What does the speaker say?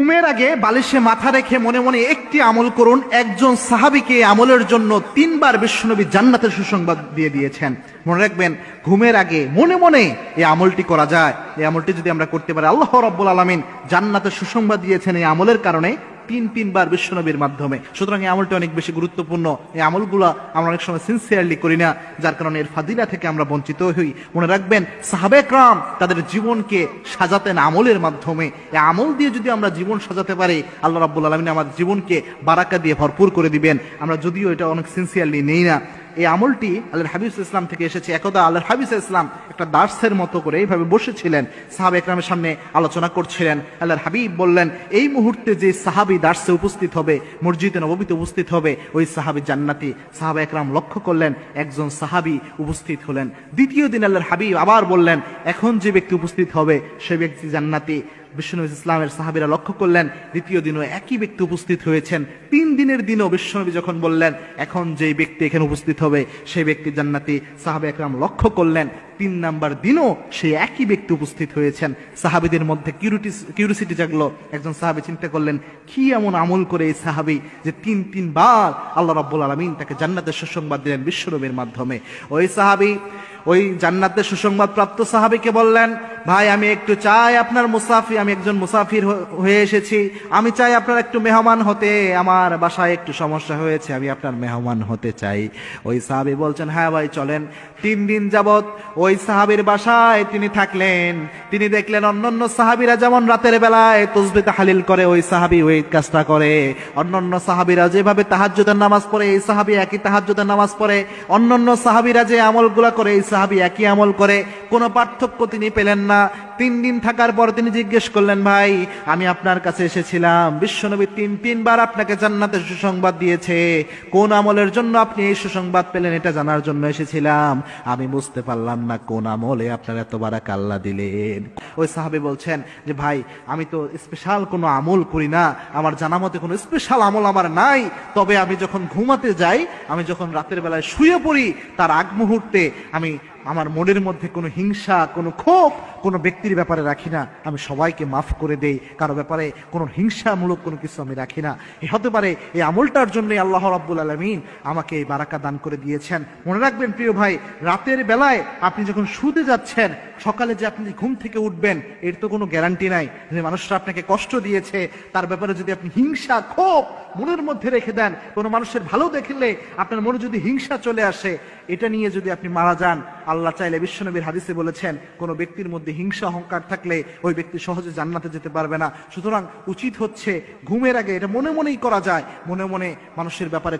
ঘুমের আগে বালিশে মাথা রেখে মনে মনে একটি আমল করুন। একজন সাহাবীকে আমলের জন্য 3 বার বিশ্বনবী জান্নাতের সুসংবাদ দিয়ে দিয়েছেন। মনে রাখবেন, ঘুমের আগে মনে মনে এই আমলটি করা যায়। এই আমলটি যদি আমরা করতে পারি, আল্লাহ রাব্বুল আলামিন জান্নাতের সুসংবাদ দিয়েছেন এই আমলের কারণে 3 বার বিশ্বনবীর মাধ্যমে। সুতরাং এই আমলটি অনেক বেশি গুরুত্বপূর্ণ। এই আমলগুলো আমরা অনেক সময় সিনসিয়ারলি করি না, যার কারণে এর ফাদিলা থেকে আমরা বঞ্চিত হই। মনে রাখবেন, সাহাবে کرام তাদের জীবনকে সাজাতেন আমলের মাধ্যমে। এই আমল দিয়ে যদি আমরা জীবন সাজাতে পারি, আল্লাহ রাব্বুল আলামিন আমাদের জীবনকে বারাকা দিয়ে ভরপুর করে দিবেন। আমরা যদিও এটা অনেক সিনসিয়ারলি নেই না। এই আমলটি আল্লাহর হাবিব সাল্লাল্লাহু আলাইহি ওয়াসাল্লাম থেকে এসেছে। একদা আল্লাহর হাবিব সাল্লাল্লাহু আলাইহি ওয়াসাল্লাম একটা দার্সের মতো করে এইভাবে বসেছিলেন, সাহাবা একরামের সামনে আলোচনা করছিলেন। আল্লাহর হাবিব বললেন, এই মুহূর্তে যে সাহাবী দার্সে উপস্থিত হবে, মসজিদে নববীতে উপস্থিত হবে, ওই সাহাবী জান্নাতি। সাহাবা একরাম লক্ষ্য করলেন, একজন সাহাবী উপস্থিত হলেন। দ্বিতীয় দিন আল্লাহর হাবিব আবার বললেন, এখন যে ব্যক্তি উপস্থিত হবে সে ব্যক্তি জান্নাতি। বিশ্বনবী ইসলামের সাহাবীরা লক্ষ্য করলেন, দ্বিতীয় দিনও একই ব্যক্তি উপস্থিত হয়েছেন। 3 দিনের দিনও বিশ্বনবী যখন বললেন, এখন যেই ব্যক্তি এখানে উপস্থিত হবে সেই ব্যক্তি জান্নাতি, সাহাবা একরাম লক্ষ্য করলেন 3 নাম্বার দিনও সেই একই ব্যক্তি উপস্থিত হয়েছেন। সাহাবীদের মধ্যে কিউরিসিটি জাগলো। একজন সাহাবী চিন্তা করলেন, কি এমন আমল করে এই সাহাবী যে 3 বার আল্লাহ রাব্বুল আলামিন তাকে জান্নাতের সুসংবাদ দিলেন বিশ্বনবীর মাধ্যমে। ওই সাহাবী ওই জান্নাতের সুসংবাদ প্রাপ্ত সাহাবীকে বললেন, ভাই আমি একটু চাই আপনার মুসাফির, আমি একজন মুসাফির হয়ে এসেছি, আমি চাই আপনার একটু মেহমান হতে, আমার বাসায় একটু সমস্যা হয়েছে, আমি আপনার মেহমান হতে চাই। ওই সাহাবী বলছেন, হ্যাঁ ভাই চলেন। 3 দিন যাবত ওই সাহাবীর বাসায় তিনি থাকলেন। তিনি দেখলেন অন্যান্য সাহাবীরা যেমন রাতের বেলায় তাসবিহ তাহলিল করে, ওই সাহাবী ওই কাজটা করে। অন্যান্য সাহাবীরা যেভাবে তাহাজ্জুদের নামাজ পড়ে, এই সাহাবী একই তাহাজ্জুদের নামাজ পড়ে। অন্যান্য সাহাবীরা যে আমলগুলো করে, এই সাহাবী একই আমল করে। কোনো পার্থক্য তিনি পেলেন না। 3 দিন থাকার পর তিনি জিজ্ঞেস করলেন, ভাই আমি আপনার কাছে এসেছিলাম, বিশ্বনবী 3 বার আপনাকে জান্নাতের সুসংবাদ দিয়েছে, কোন আমলের জন্য আপনি এই সুসংবাদ পেলেন এটা জানার জন্য এসেছিলাম। আমি বুঝতে পারলাম না কোন আমলে আপনার এত বারাকা আল্লাহ দিলেন। ওই সাহাবী বলছেন যে, ভাই আমি তো স্পেশাল কোনো আমল করি না, আমার জানা মতে কোনো স্পেশাল আমল আমার নাই। তবে আমি যখন ঘুমাতে যাই, আমি যখন রাতের বেলায় শুয়ে পড়ি, তার আগ মুহূর্তে আমি আমার মনের মধ্যে কোনো হিংসা, কোনো ক্ষোভ কোনো ব্যক্তির ব্যাপারে রাখি না। আমি সবাইকে মাফ করে দেই, কারো ব্যাপারে কোনো হিংসামূলক কোনো কিছু আমি রাখি না। এ হতে পারে এই আমলটার জন্য আল্লাহ রাব্বুল আলামিন আমাকে এই বারাকা দান করে দিয়েছেন। মনে রাখবেন প্রিয় ভাই, রাতের বেলায় আপনি যখন শুতে যাচ্ছেন, সকালে যে আপনি ঘুম থেকে উঠবেন এর তো কোনো গ্যারান্টি নাই। যে মানুষরা আপনাকে কষ্ট দিয়েছে তার ব্যাপারে যদি আপনি হিংসা, ক্ষোভ মনের মধ্যে রেখে দেন, কোনো মানুষের ভালো দেখলে আপনার মনে যদি হিংসা চলে আসে, এটা নিয়ে যদি আপনি মারা যান, আল্লাহ চাইলে বিশ্বনবীর হাদিসে বলেছেন, কোনো ব্যক্তির মধ্যে হিংসা অহংকার থাকলে ওই ব্যক্তি সহজে জান্নাতে যেতে পারবে না। সুতরাং উচিত হচ্ছে ঘুমের আগে, এটা মনে মনেই করা যায়, মনে মনে মানুষের ব্যাপারে